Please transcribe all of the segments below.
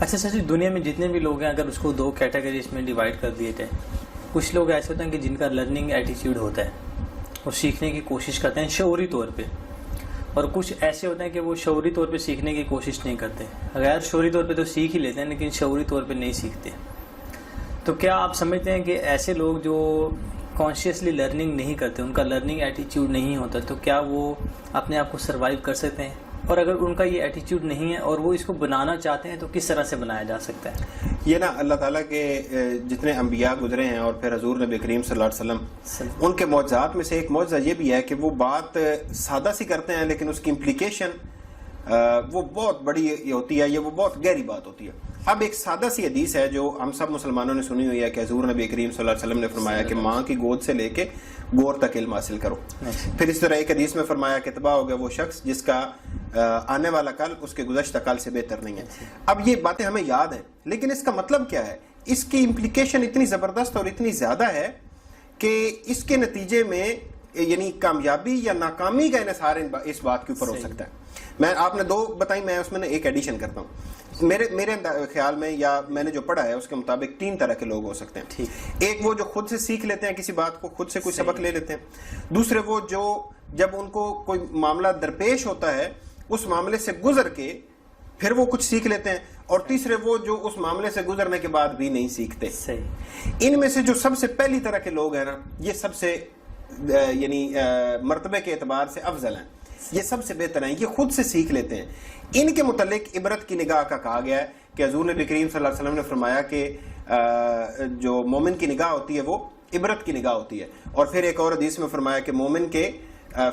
اچھا سر جی، دنیا میں جتنے بھی لوگ ہیں اگر اس کو دو کیٹیگریز میں ڈیوائڈ کر دیے جائے، کچھ لوگ ایسے ہوتے ہیں کہ جن کا لرننگ ایٹیچیوڈ ہوتا ہے، وہ سیکھنے کی کوشش کرتے ہیں شعوری طور پہ، اور کچھ ایسے ہوتے ہیں کہ وہ شعوری طور پہ سیکھنے کی کوشش نہیں کرتے، غیر شعوری طور پہ تو سیکھ ہی لیتے ہیں لیکن شعوری طور پہ نہیں سیکھتے. تو کیا آپ سمجھتے ہیں کہ ایسے لوگ جو کانشیسلی لرننگ نہیں کرتے، ان کا لرننگ ایٹیچیوڈ نہیں ہوتا، تو کیا وہ اپنے آپ کو سروائیو کر سکتے ہیں؟ اور اگر ان کا یہ ایٹیچیوڈ نہیں ہے اور وہ اس کو بنانا چاہتے ہیں تو کس طرح سے بنایا جا سکتا ہے؟ یہ نا اللہ تعالیٰ کے جتنے انبیاء گزرے ہیں اور پھر حضور نبی کریم صلی اللہ علیہ وسلم، ان کے معجزات میں سے ایک معجزہ یہ بھی ہے کہ وہ بات سادہ سی کرتے ہیں لیکن اس کی امپلیکیشن وہ بہت بڑی ہوتی ہے، یہ وہ بہت گہری بات ہوتی ہے. اب ایک سادہ سی حدیث ہے جو ہم سب مسلمانوں نے سنی ہوئی ہے کہ حضور نبی کریم صلی اللہ علیہ وسلم نے فرمایا کہ ماں کی گود سے لے کے گور تک علم حاصل کرو. پھر اس طرح ایک حدیث میں فرمایا کہ تباہ ہو گیا وہ شخص جس کا آنے والا کل اس کے گزشتہ کل سے بہتر نہیں ہے. اب یہ باتیں ہمیں یاد ہیں لیکن اس کا مطلب کیا ہے؟ اس کی امپلیکیشن اتنی زبردست اور اتنی زیادہ ہے کہ اس کے نتیجے میں یعنی کامیابی یا ناکامی کا انحصار اس بات کے اوپر ہو سکتا ہے. میں آپ نے دو بتائی، میں اس میں ایک ایڈیشن کرتا ہوں. میرے خیال میں یا میں نے جو پڑھا ہے اس کے مطابق تین طرح کے لوگ ہو سکتے ہیں. ایک وہ جو خود سے سیکھ لیتے ہیں کسی بات کو، خود سے کوئی سبق لے لیتے ہیں. دوسرے وہ جو جب ان کو کوئی معاملہ درپیش ہوتا ہے اس معاملے سے گزر کے پھر وہ کچھ سیکھ لیتے ہیں. اور تیسرے وہ جو اس معاملے سے گزرنے کے بعد بھی نہیں سیکھتے. ان میں سے جو سب سے پہلی طرح کے لوگ ہیں نا، یہ سب سے یعنی مرتبے کے اعتبار سے افضل ہیں، یہ سب سے بہتر ہیں، یہ خود سے سیکھ لیتے ہیں. ان کے متعلق عبرت کی نگاہ کا کہا گیا ہے کہ حضور نبی کریم صلی اللہ علیہ وسلم نے فرمایا کہ جو مومن کی نگاہ ہوتی ہے وہ عبرت کی نگاہ ہوتی ہے. اور پھر ایک اور حدیث میں فرمایا کہ مومن کے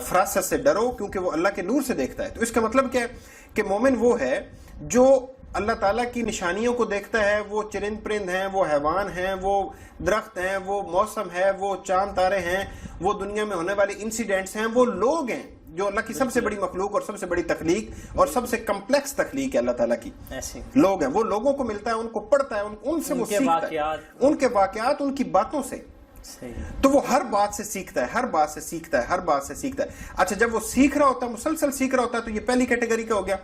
فراست سے ڈرو کیونکہ وہ اللہ کے نور سے دیکھتا ہے. تو اس کا مطلب کیا ہے کہ مومن وہ ہے جو اللہ تعالیٰ کی نشانیوں کو دیکھتا ہے. وہ چرند پرند ہیں، وہ حیوان ہیں، وہ درخت ہیں، وہ موسم ہے، وہ چاند تارے ہیں، وہ دنیا میں ہونے والے انسیڈنٹس ہیں، وہ لوگ ہیں جو اللہ کی سب سے بڑی مخلوق اور سب سے بڑی تخلیق اور سب سے کمپلیکس تخلیق ہے اللہ تعالیٰ کی. لوگ ہیں، وہ لوگوں کو ملتا ہے، ان کو پڑھتا ہے، ان سے وہ سیکھتا ہے، ان کے واقعات، ان کی باتوں سے. تو وہ ہر بات سے سیکھتا ہے، ہر بات سے سیکھتا ہے، ہر بات سے سیکھتا ہے. اچھا، جب وہ سیکھ رہا ہوتا ہے، مسلسل سیکھ رہا ہوتا ہے، تو یہ پہلی کیٹیگری کا ہو گیا.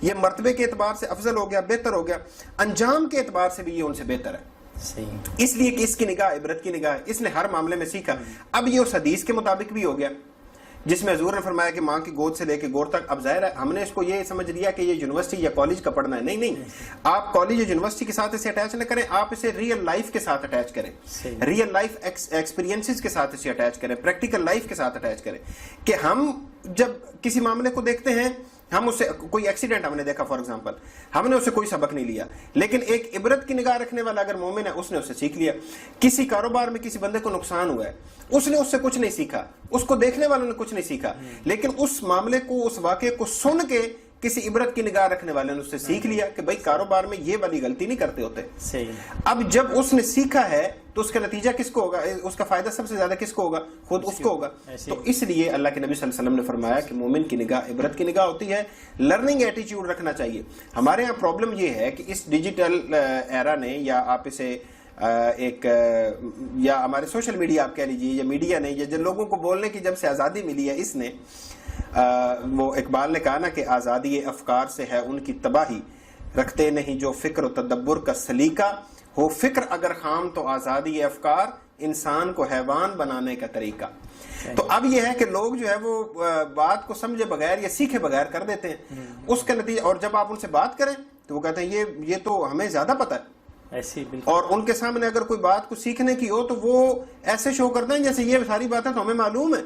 یہ مرتبے کے اعتبار سے افضل ہو گیا، بہتر ہو گیا. انجام کے اعتبار سے بھی یہ ان سے بہتر ہے، اس لیے کہ اس کی نگاہ عبرت کی نگاہ ہے، اس نے ہر معاملے میں سیکھا. اب یہ اس حدیث کے مطابق بھی ہو گیا جس میں حضور نے فرمایا کہ ماں کی گود سے لے کے گور تک. اب ظاہر ہے ہم نے اس کو یہ سمجھ لیا کہ یہ یونیورسٹی یا کالج کا پڑھنا ہے. نہیں، آپ کالج یا یونیورسٹی کے ساتھ اسے اٹیچ نہ کریں، آپ اسے ریئل لائف کے ساتھ اٹیچ کریں، ریئل لائف ایکسپیرینسز کے ساتھ اسے اٹیچ کریں، پریکٹیکل لائف کے ساتھ اٹیچ کریں. کہ ہم جب کسی معاملے کو دیکھتے ہیں، ہم اسے کوئی ایکسیڈنٹ ہم نے دیکھا فار ایگزامپل، ہم نے اسے کوئی سبق نہیں لیا، لیکن ایک عبرت کی نگاہ رکھنے والا اگر مومن ہے اس نے اسے سیکھ لیا. کسی کاروبار میں کسی بندے کو نقصان ہوا ہے، اس نے اس سے کچھ نہیں سیکھا، اس کو دیکھنے والوں نے کچھ نہیں سیکھا، لیکن اس معاملے کو، اس واقعے کو سن کے کسی عبرت کی نگاہ رکھنے والے نے اس سے سیکھ لیا کہ بھائی کاروبار میں یہ والی غلطی نہیں کرتے ہوتے. اب جب اس نے سیکھا ہے تو اس کا نتیجہ کس کو ہوگا؟ اس کا فائدہ سب سے زیادہ کس کو ہوگا؟ خود اس کو ہوگا. تو اس لیے اللہ کے نبی صلی اللہ علیہ وسلم نے فرمایا کہ مومن کی نگاہ عبرت کی نگاہ ہوتی ہے. لرننگ ایٹیچیوڈ رکھنا چاہیے. ہمارے ہاں پرابلم یہ ہے کہ اس ڈیجیٹل ایرا نے، یا آپ اسے ایک یا ہمارے سوشل میڈیا آپ کہہ لیجیے، یا میڈیا نے، یا جن لوگوں کو بولنے کی جب سے آزادی ملی ہے، اس نے وہ اقبال نے کہا نا کہ آزادی افکار سے ہے ان کی تباہی، رکھتے نہیں جو فکر و تدبر کا سلیقہ، ہو فکر اگر خام تو آزادی افکار، انسان کو حیوان بنانے کا طریقہ. تو اب یہ ہے کہ لوگ جو ہے وہ بات کو سمجھے بغیر یا سیکھے بغیر کر دیتے ہیں. اس کا نتیجہ، اور جب آپ ان سے بات کریں تو وہ کہتے ہیں یہ تو ہمیں زیادہ پتہ ہے. اور ان کے سامنے اگر کوئی بات کو سیکھنے کی ہو تو وہ ایسے شو کرتے ہیں جیسے یہ ساری باتیں تو ہمیں معلوم ہے،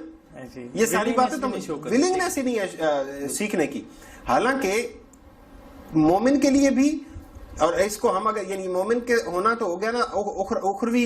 یہ ساری باتیں تو ولنگنیس ہی نہیں ہے سیکھنے کی. حالانکہ مومن کے لیے بھی، اور اس کو ہم اگر یعنی مومن کے ہونا تو ہو گیا نا اخروی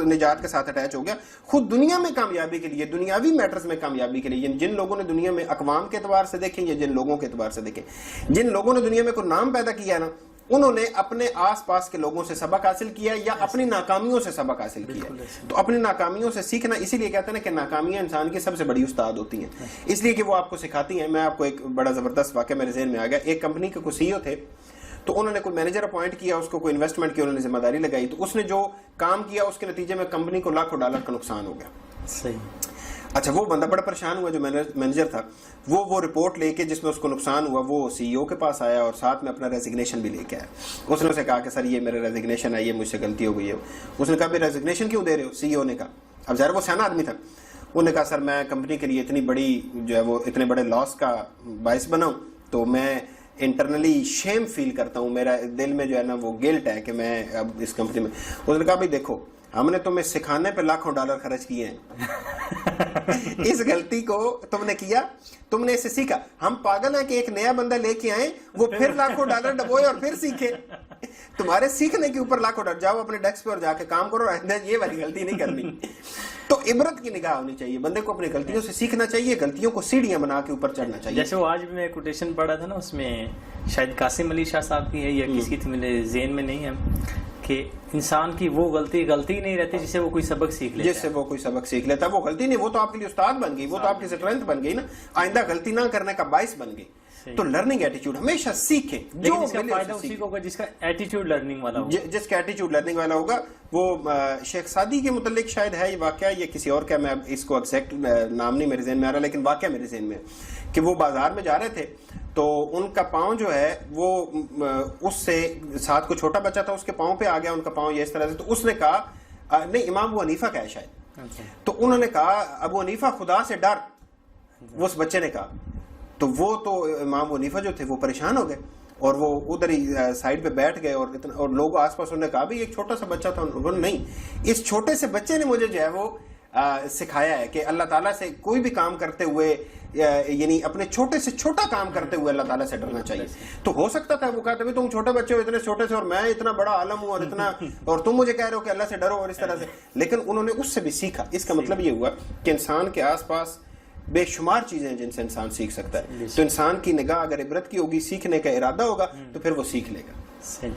نجات کے ساتھ اٹیچ ہو گیا، خود دنیا میں کامیابی کے لیے، دنیاوی میٹرز میں کامیابی کے لیے، جن لوگوں نے دنیا میں اقوام کے اعتبار سے دیکھیں یا جن لوگوں کے اعتبار سے دیکھیں، جن لوگوں نے دنیا میں کوئی نام پیدا کیا نا، انہوں نے اپنے آس پاس کے لوگوں سے سبق حاصل کیا یا اپنی ناکامیوں سے سبق حاصل کیا. تو اپنی ناکامیوں سے سیکھنا، اسی لیے کہتے ہیں کہ ناکامیاں انسان کی سب سے بڑی استاد ہوتی ہیں، اس لیے کہ وہ آپ کو سکھاتی ہیں. میں آپ کو ایک بڑا زبردست واقعہ میرے ذہن میں آ گیا. ایک کمپنی کے کوئی سی ای او تھے، تو انہوں نے کوئی مینیجر اپوائنٹ کیا، اس کو کوئی انویسٹمنٹ کی انہوں نے ذمہ داری لگائی. تو اس نے جو کام کیا اس کے نتیجے میں کمپنی کو لاکھوں ڈالر کا نقصان ہو گیا. اچھا وہ بندہ بڑا پریشان ہوا جو مینیجر تھا, وہ رپورٹ لے کے جس میں اس کو نقصان ہوا وہ سی ای او کے پاس آیا اور ساتھ میں اپنا ریزگنیشن بھی لے کے آیا. اس نے اسے کہا کہ سر یہ میرا ریزگنیشن ہے, یہ مجھ سے غلطی ہو گئی ہے. اس نے کہا بھی ریزگنیشن کیوں دے رہے ہو؟ سی ای او نے کہا, اب ظاہر وہ سیانا آدمی تھا, انہوں نے کہا سر میں کمپنی کے لیے اتنی بڑی جو ہے وہ اتنے بڑے لاس کا باعث بنا ہوں تو میں انٹرنلی شیم فیل کرتا ہوں, میرا دل میں جو ہے نا وہ گلٹ ہے کہ میں اب اس کمپنی میں. اس نے کہا بھائی دیکھو ہم نے تمہیں سکھانے پہ لاکھوں ڈالر خرچ کیے ہیں, اس غلطی کو تم نے کیا, تم نے اسے سیکھا. ہم پاگل ہیں کہ ایک نیا بندہ لے کے آئیں وہ پھر لاکھوں ڈالر ڈبوئے اور پھر سیکھے. تمہارے سیکھنے کے اوپر لاکھوں ڈالر, جاؤ اپنے ڈیسک پہ اور جا کے کام کرو, یہ والی غلطی نہیں کرنی. تو عبرت کی نگاہ ہونی چاہیے, بندے کو اپنی غلطیوں سے سیکھنا چاہیے, غلطیوں کو سیڑھیاں بنا کے اوپر چڑھنا چاہیے. جیسے وہ آج بھی میں کوٹیشن پڑھا تھا نا, اس میں شاید قاسم علی شاہ صاحب کی ہے یا کس کی تھی, میرے ذہن میں نہیں ہے, کہ انسان کی وہ غلطی نہیں رہتی جس سے وہ کوئی سبق سیکھ لیتا ہے. جس سے وہ کوئی سبق سیکھ لیتا ہے, وہ غلطی نہیں, وہ تو آپ کے لیے استاد بن گئی, وہ تو آپ کی اسٹرینتھ بن گئی نا, آئندہ غلطی نہ کرنے کا باعث بن گئی. تو لرننگ ایٹیٹیوڈ ہمیشہ سیکھیں, جو اس کا فائدہ اسی کو ہوگا جس کا ایٹیٹیوڈ لرننگ والا ہوگا, جس کا ایٹیٹیوڈ لرننگ والا ہوگا. وہ شیخ سعدی کے متعلق شاید ہے یہ واقعہ, یہ کسی اور کا, میں اس کو ایگزیکٹ نام نہیں میرے ذہن میں آ رہا, لیکن واقعہ میرے ذہن میں کہ وہ بازار میں جا رہے تھے تو ان کا پاؤں جو ہے وہ اس سے ساتھ کو چھوٹا بچہ تھا, اس کے پاؤں پہ آ گیا ان کا پاؤں یہ اس طرح سے. تو اس نے کہا نہیں امام ابو حنیفہ کا ہے شاید, تو انہوں نے کہا ابو حنیفہ خدا سے ڈر, وہ اس بچے نے کہا. تو وہ تو امام ابو حنیفہ جو تھے وہ پریشان ہو گئے اور وہ ادھر ہی سائڈ پہ بیٹھ گئے, اور لوگ آس پاس انہوں نے کہا بھی ایک چھوٹا سا بچہ تھا. انہوں نے نہیں, اس چھوٹے سے بچے نے مجھے جو ہے وہ سکھایا ہے کہ اللہ تعالیٰ سے کوئی بھی کام کرتے ہوئے, یعنی اپنے چھوٹے سے چھوٹا کام کرتے ہوئے اللہ تعالیٰ سے ڈرنا چاہیے. تو ہو سکتا تھا وہ کہتے تم چھوٹے بچے ہو اتنے چھوٹے سے, اور میں اتنا بڑا عالم ہوں اور اتنا, اور تم مجھے کہہ رہے ہو کہ اللہ سے ڈرو اور اس طرح سے, لیکن انہوں نے اس سے بھی سیکھا. اس کا مطلب یہ ہوا کہ انسان کے آس پاس بے شمار چیزیں ہیں جن سے انسان سیکھ سکتا ہے. تو انسان کی نگاہ اگر عبرت کی ہوگی, سیکھنے کا ارادہ ہوگا, تو پھر وہ سیکھ لے گا.